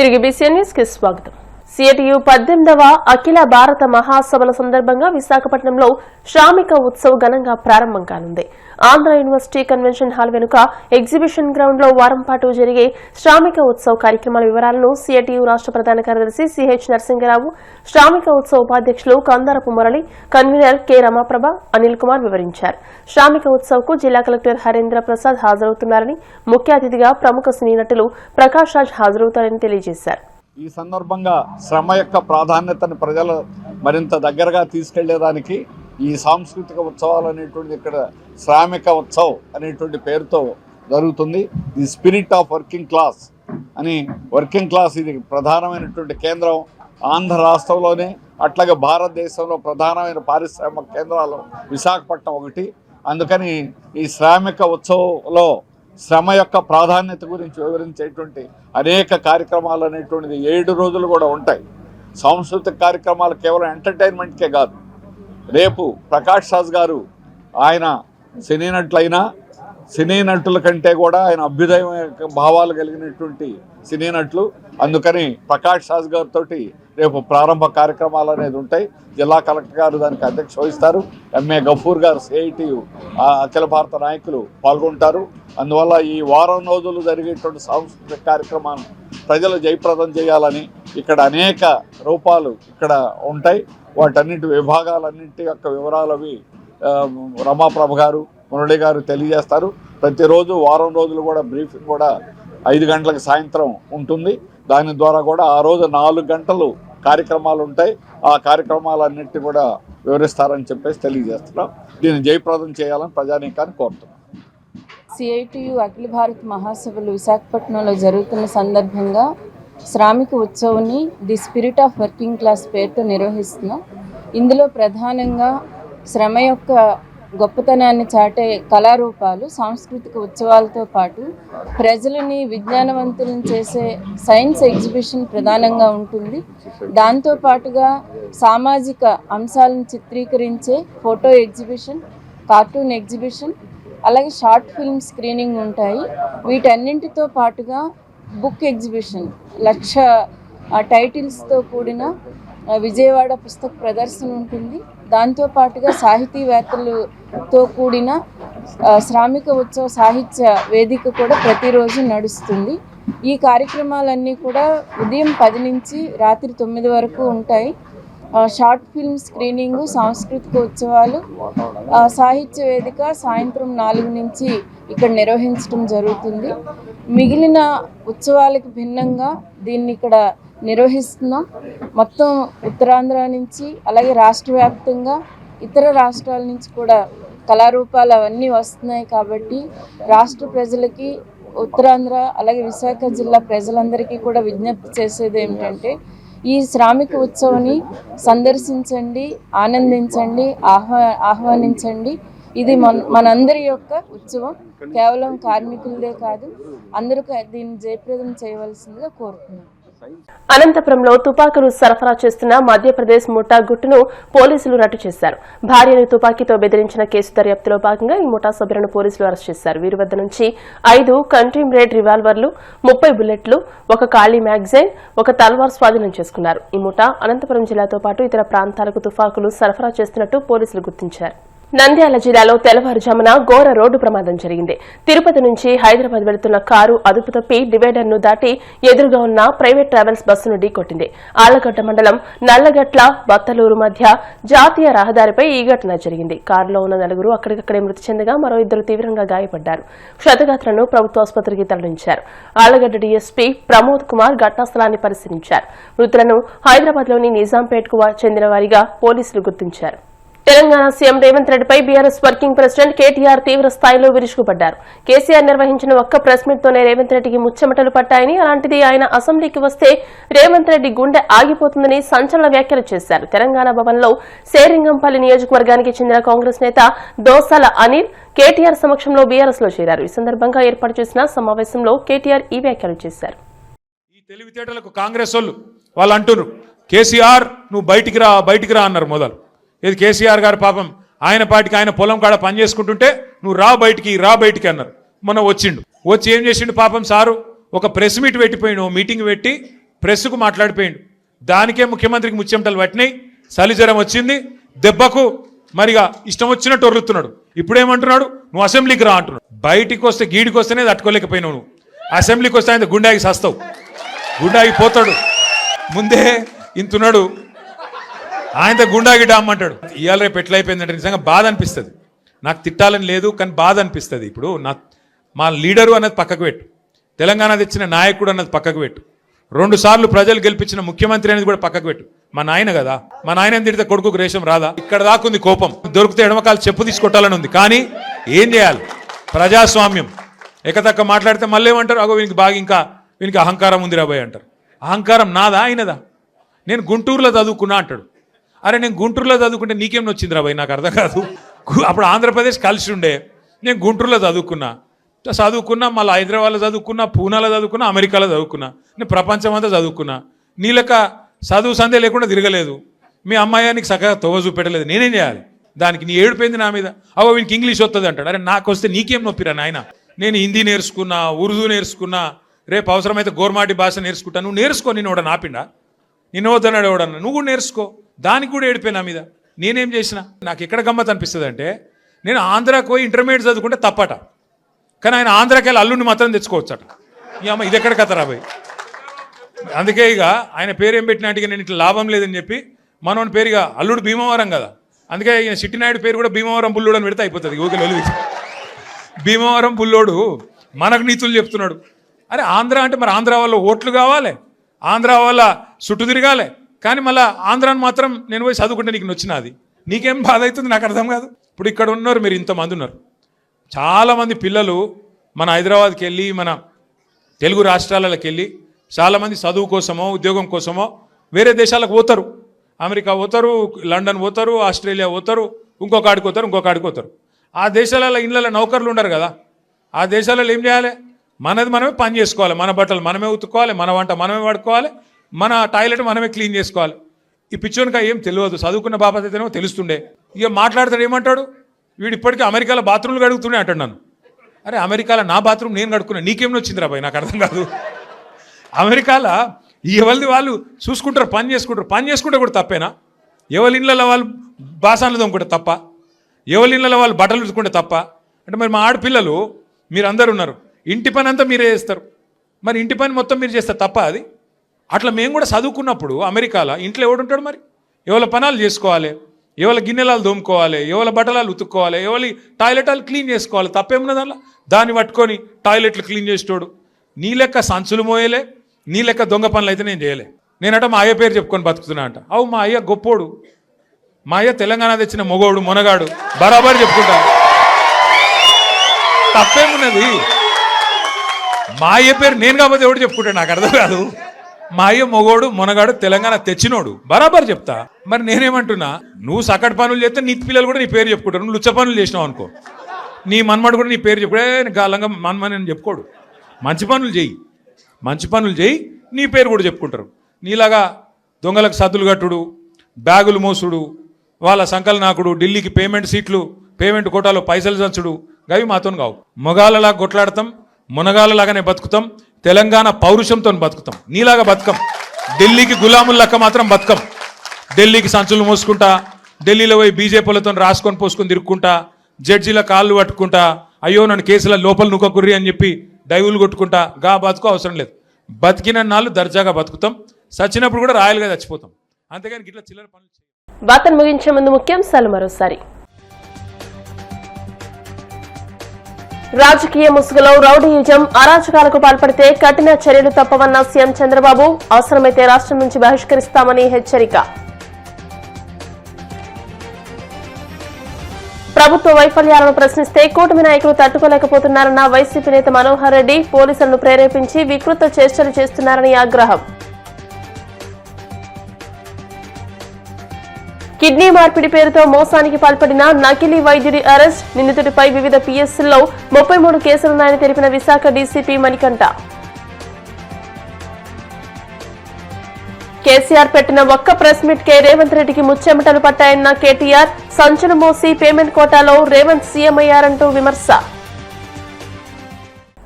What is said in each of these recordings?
తిరిగి BCN news కి స్వాగతం. సిఐటియు 18వ అఖిల భారత మహాసభల సందర్భంగా విశాఖపట్నంలో శ్రామిక ఉత్సవ్ ఘనంగా ప్రారంభం కానుంది. ఆంధ్ర యూనివర్సిటీ కన్వెన్షన్ హాల్ వెనుక ఎగ్జిబిషన్ గ్రౌండ్ లో వారం పాటు జరిగే శ్రామిక ఉత్సవ్ కార్యక్రమాల వివరాలను సిఐటియు రాష్ట్ర ప్రధాన కార్యదర్శి సిహెచ్ నరసింగరావు, శ్రామిక ఉత్సవ్ ఉపాధ్యక్షులు కందారపు మురళి, కన్వీనర్ కె రమాప్రభ, అనిల్ కుమార్ వివరించారు. శ్రామిక ఉత్సవ్ కు జిల్లా కలెక్టర్ హరేంద్ర ప్రసాద్ హాజరవుతున్నారని, ముఖ్య అతిథిగా ప్రముఖ సినీ నటులు ప్రకాష్ రాజ్ హాజరవుతారని తెలియజేశారు. ఈ సందర్భంగా శ్రమ యొక్క ప్రాధాన్యతను ప్రజలు మరింత దగ్గరగా తీసుకెళ్లేదానికి ఈ సాంస్కృతిక ఉత్సవాలు అనేటువంటి ఇక్కడ శ్రామిక ఉత్సవ్ అనేటువంటి పేరుతో జరుగుతుంది. The spirit of working class అని, వర్కింగ్ క్లాస్ ఇది ప్రధానమైనటువంటి కేంద్రం ఆంధ్ర రాష్ట్రంలోనే, అట్లాగే భారతదేశంలో ప్రధానమైన పారిశ్రామిక కేంద్రాలు విశాఖపట్నం ఒకటి. అందుకని ఈ శ్రామిక ఉత్సవంలో శ్రమ యొక్క ప్రాధాన్యత గురించి వివరించేటువంటి అనేక కార్యక్రమాలు అనేటువంటిది 7 రోజులు కూడా ఉంటాయి. సాంస్కృతిక కార్యక్రమాలు కేవలం ఎంటర్టైన్మెంట్కే కాదు. రేపు ప్రకాష్ రాజ్ గారు ఆయన సినీ నటులైనా, సినీ నటుల కంటే కూడా ఆయన అభ్యుదయ భావాలు కలిగినటువంటి సినీ నటులు. అందుకని ప్రకాష్ రాజ్ గారితో రేపు ప్రారంభ కార్యక్రమాలు అనేది ఉంటాయి. జిల్లా కలెక్టర్ గారు దానికి అధ్యక్షత వహిస్తారు. ఎంఏ గఫూర్ గారు, సిఐటియు అఖిల భారత నాయకులు పాల్గొంటారు. అందువల్ల ఈ వారం రోజులు జరిగేటువంటి సాంస్కృతిక కార్యక్రమాలను ప్రజలు జయప్రదం చేయాలని ఇక్కడ అనేక రూపాలు ఇక్కడ ఉంటాయి. వాటన్నిటి విభాగాలన్నింటి యొక్క వివరాలు అవి రమాప్రభ గారు, మురళి గారు తెలియజేస్తారు. ప్రతిరోజు వారం రోజులు కూడా బ్రీఫింగ్ కూడా 5 గంటలకు సాయంత్రం ఉంటుంది. దాని ద్వారా కూడా ఆ రోజు 4 గంటలు కార్యక్రమాలు ఉంటాయి. ఆ కార్యక్రమాలన్నింటినీ కూడా వివరిస్తారని చెప్పేసి తెలియజేస్తున్నాం. దీన్ని జయప్రదం చేయాలని ప్రజానీకాన్ని కోరుతున్నాం. సిఐటియు అఖిల భారత మహాసభలు విశాఖపట్నంలో జరుగుతున్న సందర్భంగా శ్రామిక ఉత్సవ్ని the spirit of working class పేరుతో నిర్వహిస్తున్నాం. ఇందులో ప్రధానంగా శ్రమ యొక్క గొప్పతనాన్ని చాటే కళారూపాలు, సాంస్కృతిక ఉత్సవాలతో పాటు ప్రజలని విజ్ఞానవంతులను చేసే సైన్స్ ఎగ్జిబిషన్ ప్రధానంగా ఉంటుంది. దాంతోపాటుగా సామాజిక అంశాలను చిత్రీకరించే ఫోటో ఎగ్జిబిషన్, కార్టూన్ ఎగ్జిబిషన్, అలాగే షార్ట్ ఫిల్మ్ స్క్రీనింగ్ ఉంటాయి. వీటన్నింటితో పాటుగా బుక్ ఎగ్జిబిషన్, 1,00,000 టైటిల్స్తో కూడిన విజయవాడ పుస్తక ప్రదర్శన ఉంటుంది. దాంతోపాటుగా సాహితీవేత్తలతో కూడిన శ్రామిక ఉత్సవ సాహిత్య వేదిక కూడా ప్రతిరోజు నడుస్తుంది. ఈ కార్యక్రమాలన్నీ కూడా ఉదయం 10 నుంచి రాత్రి 9 వరకు ఉంటాయి. షార్ట్ ఫిల్మ్ స్క్రీనింగ్, సాంస్కృతిక ఉత్సవాలు, సాహిత్య వేదిక సాయంత్రం 4 నుంచి ఇక్కడ నిర్వహించడం జరుగుతుంది. మిగిలిన ఉత్సవాలకు భిన్నంగా దీన్ని ఇక్కడ నిర్వహిస్తున్నాం. మొత్తం ఉత్తరాంధ్ర నుంచి, అలాగే రాష్ట్ర వ్యాప్తంగా ఇతర రాష్ట్రాల నుంచి కూడా కళారూపాలు అవన్నీ వస్తున్నాయి. కాబట్టి రాష్ట్ర ప్రజలకి, ఉత్తరాంధ్ర అలాగే విశాఖ జిల్లా ప్రజలందరికీ కూడా విజ్ఞప్తి చేసేది ఏమిటంటే, ఈ శ్రామిక ఉత్సవాన్ని సందర్శించండి, ఆనందించండి, ఆహ్వానించండి. ఇది మనందరి యొక్క ఉత్సవం. కేవలం కార్మికులదే కాదు, అందరూ దీన్ని జయప్రదం చేయవలసిందిగా కోరుతున్నాం. అనంతపురంలో తుపాకులు సరఫరా చేస్తున్న మధ్యప్రదేశ్ ముఠా గుట్టును పోలీసులు రట్టు చేశారు. భార్యను తుపాకీతో బెదిరించిన కేసు దర్యాప్తులో భాగంగా ఈ ముఠా సభ్యులను పోలీసులు అరెస్ట్ చేశారు. వీరి వద్ద నుంచి 5 కంట్రీమ్ రేడ్ రివాల్వర్లు, 30 బుల్లెట్లు, 1 ఖాళీ మ్యాగజైన్, 1 తల్వార్ స్వాధీనం చేసుకున్నారు. ఈ ముఠా అనంతపురం జిల్లాతో పాటు ఇతర ప్రాంతాలకు తుపాకులు సరఫరా చేస్తున్నట్టు పోలీసులు గుర్తించారు. నంద్యాల జిల్లాలో తెల్లవారుజామున ఘోర రోడ్డు ప్రమాదం జరిగింది. తిరుపతి నుంచి హైదరాబాద్ వెళుతున్న కారు అదుపు తప్పి డివైడర్ ను దాటి ఎదురుగా ఉన్న ప్రైవేట్ ట్రావెల్స్ బస్సును ఢీకొట్టింది. ఆళ్లగడ్డ మండలం నల్లగట్ల బత్తలూరు మధ్య జాతీయ రహదారిపై ఈ ఘటన జరిగింది. కారులో ఉన్న 4 అక్కడికక్కడే మృతి చెందగా మరో 2 తీవ్రంగా గాయపడ్డారు. క్షతగాత్రులను ప్రభుత్వ ఆసుపత్రికి తరలించారు. ఆళ్లగడ్డ డీఎస్పీ ప్రమోద్ కుమార్ ఘటనా స్థలాన్ని పరిశీలించారు. మృతులను హైదరాబాద్లోని నిజాంపేట్కు చెందిన వారిగా పోలీసులు గుర్తించారు. తెలంగాణ సీఎం రేవంత్ రెడ్డిపై బీఆర్ఎస్ వర్కింగ్ ప్రెసిడెంట్ కేటీఆర్ తీవ్ర స్థాయిలో విరుచుకుపడ్డారు. కేసీఆర్ నిర్వహించిన ఒక్క ప్రెస్ మీట్ తోనే రేవంత్ రెడ్డికి ముచ్చెమటలు పట్టాయని, అలాంటిది ఆయన అసెంబ్లీకి వస్తే రేవంత్ రెడ్డి గుండె ఆగిపోతుందని సంచలన వ్యాఖ్యలు చేశారు. తెలంగాణ భవన్లో శేరింగంపల్లి నియోజకవర్గానికి చెందిన కాంగ్రెస్ నేత దోసల అనిల్ కేటీఆర్ సమక్షంలో బీఆర్ఎస్ లో చేరారు. ఈ సందర్భంగా ఏర్పాటు చేసిన సమావేశంలో కేటీఆర్ ఈ వ్యాఖ్యలు చేశారు. ఈ తెలివితేటలకు కాంగ్రెస్ వాళ్ళు అంటున్నారు, కేసీఆర్ నువ్వు బయటికి రా అన్నారు. మొదలు ఇది కేసీఆర్ గారు పాపం ఆయన పాటికి ఆయన పొలం కాడ పని చేసుకుంటుంటే నువ్వు రా బయటికి అన్నారు. మొన్న వచ్చి ఏం చేసిండు పాపం సారు, ఒక ప్రెస్ మీట్ పెట్టిపోయిన మీటింగ్ పెట్టి ప్రెస్కు మాట్లాడిపోయిండు. దానికే ముఖ్యమంత్రికి ముచ్చెమటలు పట్టినాయి, చలిజ్వరం వచ్చింది, దెబ్బకు మరిగా ఇష్టం వచ్చినట్టు ఒర్రుతున్నాడు. ఇప్పుడేమంటున్నాడు, నువ్వు అసెంబ్లీకి రా అంటున్నాడు. బయటికి వస్తే గీడికి వస్తేనే తట్టుకోలేకపోయినావు నువ్వు. అసెంబ్లీకి వస్తే ఆయన గుండాకి సస్తావు, గుండాకి పోతాడు. ముందే ఇంతున్నాడు, ఆయనతో గుండాకి డామ్మంటాడు. ఇవాళ రేపు ఎట్లయిపోయిందంటే నిజంగా బాధ అనిపిస్తుంది. నాకు తిట్టాలని లేదు, కానీ బాధ అనిపిస్తుంది. ఇప్పుడు మా లీడరు అన్నది పక్కకు పెట్టు, తెలంగాణ తెచ్చిన నాయకుడు అన్నది పక్కకు పెట్టు, 2 సార్లు ప్రజలు గెలిపించిన ముఖ్యమంత్రి అనేది కూడా పక్కకు పెట్టు. మా నాయన కదా, మా నాయన తిడితే కొడుకుకు రేషం రాదా? ఇక్కడ దాకుంది కోపం, దొరికితే ఎడమకాలు చెప్పు తీసుకొట్టాలని ఉంది. కానీ ఏం చేయాలి, ప్రజాస్వామ్యం. ఎకతక్క మాట్లాడితే మళ్ళీ ఏమంటారు, అగో వీనికి బాగా ఇంకా వీనికి అహంకారం ఉంది రాబోయ్ అంటారు. అహంకారం నాదా ఆయనదా? నేను గుంటూరులో చదువుకున్నా అంటాడు. అరే నేను గుంటూరులో చదువుకుంటే నీకేం వచ్చింది రాబోయ్, నాకు అర్థం కాదు. అప్పుడు ఆంధ్రప్రదేశ్ కలిసి ఉండే, నేను గుంటూరులో చదువుకున్నా, మళ్ళీ హైదరాబాద్లో చదువుకున్నా, పూనాలో చదువుకున్నా, అమెరికాలో చదువుకున్నా, నేను ప్రపంచం అంతా చదువుకున్నా. నీ లెక్క చదువు సందే లేకుండా తిరగలేదు. మీ అమ్మాయి నీకు చక్కగా తోవ చూపెట్టలేదు, నేనేం చేయాలి? దానికి నీ ఏడిపోయింది నా మీద. అవో వీనికి ఇంగ్లీష్ వస్తుంది అంటాడు. అరే నాకు వస్తే నీకేం నొప్పిరా నాయన? నేను హిందీ నేర్చుకున్నా, ఉర్దూ నేర్చుకున్నా, రేపు అవసరమైతే గోర్మాటి భాష నేర్చుకుంటా. నువ్వు నేర్చుకో, నేను కూడా నాపిండా, నిన్ను వద్దన్నాడు ఎవడన్నా, నువ్వు కూడా నేర్చుకో. దానికి కూడా ఏడిపోయి నా మీద. నేనేం చేసిన? నాకు ఎక్కడ గమ్మత్ అనిపిస్తుంది అంటే, నేను ఆంధ్రాకు పోయి ఇంటర్మీడియట్ చదువుకుంటే తప్పట, కానీ ఆయన ఆంధ్రాకి వెళ్ళి అల్లుడిని మాత్రం తెచ్చుకోవచ్చట. ఈ అమ్మ ఇది ఎక్కడ కథ రాబోయ్. అందుకే ఇక ఆయన పేరు ఏం పెట్టినట్టుగా నేను ఇట్లా లాభం లేదని చెప్పి మనోని పేరుగా అల్లుడు భీమవరం కదా, అందుకే ఈయన చిట్టినాయుడు పేరు కూడా భీమవరం బుల్లోడు అని పెడితే అయిపోతుంది. ఊరికే భీమవరం బుల్లోడు మనకు నీతులు చెప్తున్నాడు. అరే ఆంధ్ర అంటే మరి ఆంధ్ర వాళ్ళ ఓట్లు కావాలి, ఆంధ్ర వాళ్ళ చుట్టూ తిరగాలి, కానీ మళ్ళీ ఆంధ్రాని మాత్రం నేను పోయి చదువుకుంటే నీకు నచ్చినది. నీకేం బాధ అవుతుంది నాకు అర్థం కాదు. ఇప్పుడు ఇక్కడ ఉన్నారు మీరు, ఇంతమంది ఉన్నారు, చాలామంది పిల్లలు మన హైదరాబాద్కి వెళ్ళి, మన తెలుగు రాష్ట్రాలకు వెళ్ళి చాలామంది చదువు కోసమో ఉద్యోగం కోసమో వేరే దేశాలకు పోతారు. అమెరికా పోతారు, లండన్ పోతారు, ఆస్ట్రేలియా పోతారు, ఇంకొక ఆడికి పోతారు. ఆ దేశాలలో ఇళ్ళలో నౌకర్లు ఉండరు కదా. ఆ దేశాలలో ఏం చేయాలి? మనది మనమే పని చేసుకోవాలి, మన బట్టలు మనమే ఉతుక్కోవాలి, మన వంట మనమే వాడుకోవాలి, మన టాయిలెట్ మనమే క్లీన్ చేసుకోవాలి. ఈ పిచ్చోనికా ఏం తెలియదు, చదువుకున్న బాపత అయితేనేమో తెలుస్తుండే. ఇక మాట్లాడతాడు, ఏమంటాడు, వీడు ఇప్పటికీ అమెరికాలో బాత్రూమ్లు కడుగుతూనే అంటాడు నన్ను. అరే అమెరికాలో నా బాత్రూమ్ నేను కడుక్కున్నా, నీకేం వచ్చింది రాబాయ్, నాకు అర్థం కాదు. అమెరికాలో ఎవరిది వాళ్ళు చూసుకుంటారు, పని చేసుకుంటే కూడా తప్పేనా? ఎవరి ఇళ్ళలో వాళ్ళు బాసాన్లు తోముకుంటే తప్ప, ఎవరి ఇళ్ళలో వాళ్ళు బట్టలు ఉతుకుంటే తప్ప? అంటే మరి మా ఆడపిల్లలు మీరందరూ ఉన్నారు, ఇంటి పని అంతా మీరే చేస్తారు, మరి ఇంటి పని మొత్తం మీరు చేస్తారు తప్ప అది? అట్లా మేము కూడా చదువుకున్నప్పుడు అమెరికాలో ఇంట్లో ఎవడుంటాడు మరి? ఎవరి పనాలు చేసుకోవాలి, ఎవరి గిన్నెలాలు దోముకోవాలి, ఎవరి బట్టలాలు ఉతుక్కోవాలి, ఎవరి టాయిలెట్లు క్లీన్ చేసుకోవాలి, తప్పేమున్నది అలా? దాన్ని పట్టుకొని టాయిలెట్లు క్లీన్ చేసేటోడు. నీ లెక్క సంచులు మోయలే, నీ లెక్క దొంగ పనులు అయితే నేను చేయలే. నేనట మా అయ్య పేరు చెప్పుకొని బతుకుతున్నా అంట. అవు మా అయ్య గొప్పోడు, మా అయ్య తెలంగాణ తెచ్చిన మొగోడు మొనగాడు, బరాబర్ చెప్పుకుంటా, తప్పేమున్నది? మా అయ్య పేరు నేను కాకపోతే ఎవడు చెప్పుకుంటా, నాకు అర్థం కాదు. మా అయ్య మొగోడు మొనగాడు తెలంగాణ తెచ్చినోడు, బరాబర్ చెప్తా. మరి నేనేమంటున్నా, నువ్వు సకట్ పనులు చేస్తే నీ పిల్లలు కూడా నీ పేరు చెప్పుకుంటారు. నువ్వు లుచ్చ పనులు చేసినావు అనుకో, నీ మన్మడు కూడా నీ పేరు చెప్పుడే గాలంగా మన్మని అని చెప్పుకోడు. మంచి పనులు చేయి, నీ పేరు కూడా చెప్పుకుంటారు. నీలాగా దొంగలకు సద్దులు కట్టుడు, బ్యాగులు మోసుడు, వాళ్ళ సంకల్ నాకుడు, ఢిల్లీకి పేమెంట్ సీట్లు, పేమెంట్ కోటాలో పైసలు చంచుడు, గవి మాతో కావు. మొగాలలా కొట్లాడతాం, మునగాలలాగానే బతుకుతాం, తెలంగాణ పౌరుషంతో బతుకుతాం, నీలాగా బతుకం. ఢిల్లీకి గులాములక్క మాత్రం బతుకం. ఢిల్లీకి సంచులు మోసుకుంటా, ఢిల్లీలో పోయి బీజేపీలతో రాసుకొని పోసుకొని తిరుక్కుంటా, జడ్జీల కాళ్ళు పట్టుకుంటా, అయ్యో నన్ను కేసుల లోపల నువ్వుకుర్రి అని చెప్పి డైవులు కొట్టుకుంటా, గా బతుకు అవసరం లేదు. బతికిన నాళ్ళు దర్జాగా బతుకుతాం, చచ్చినప్పుడు కూడా రాయలుగా చచ్చిపోతాం. అంతేగాని ఇట్లా చిల్లర పనులు. వార్తను ముగించే ముందు ముఖ్యాంశాలు మరోసారి. రాజకీయ ముసుగులో రౌడీయిజం, అరాచకాలకు పాల్పడితే కఠిన చర్యలు తప్పవన్న సీఎం చంద్రబాబు, అవసరమైతే రాష్ట్రం నుంచి బహిష్కరిస్తామని హెచ్చరిక. ప్రభుత్వ వైఫల్యాలను ప్రశ్నిస్తే కూటమి నాయకులు తట్టుకోలేకపోతున్నారన్న వైసీపీ నేత మనోహర్ రెడ్డి, పోలీసులను ప్రేరేపించి వికృత చేష్టలు చేస్తున్నారని ఆగ్రహం. కిడ్నీ మార్పిడి పేరుతో మోసానికి పాల్పడిన నకిలీ వైద్యుడి అరెస్ట్, నిందితుడిపై వివిధ పిఎస్సీల్లో 33 కేసులున్నాయని తెలిపిన విశాఖ డీసీపీ మణికంఠ. కేసీఆర్ పెట్టిన ఒక్క ప్రెస్ మీట్ కే రేవంత్ రెడ్డికి ముచ్చెమటలు పట్టాయన్న కేటీఆర్, సంచులు మోసి పేమెంట్ కోటాలో రేవంత్ సీఎం అయ్యారంటూ విమర్శ.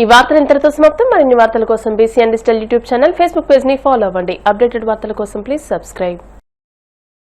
ఈ వార్తలు ఇంతటితో సమాప్తం. మరిన్ని వార్తల కోసం BCN digital YouTube channel, Facebook page ని ఫాలో అవ్వండి. అప్డేటెడ్ వార్తల కోసం ప్లీజ్ సబ్స్క్రైబ్.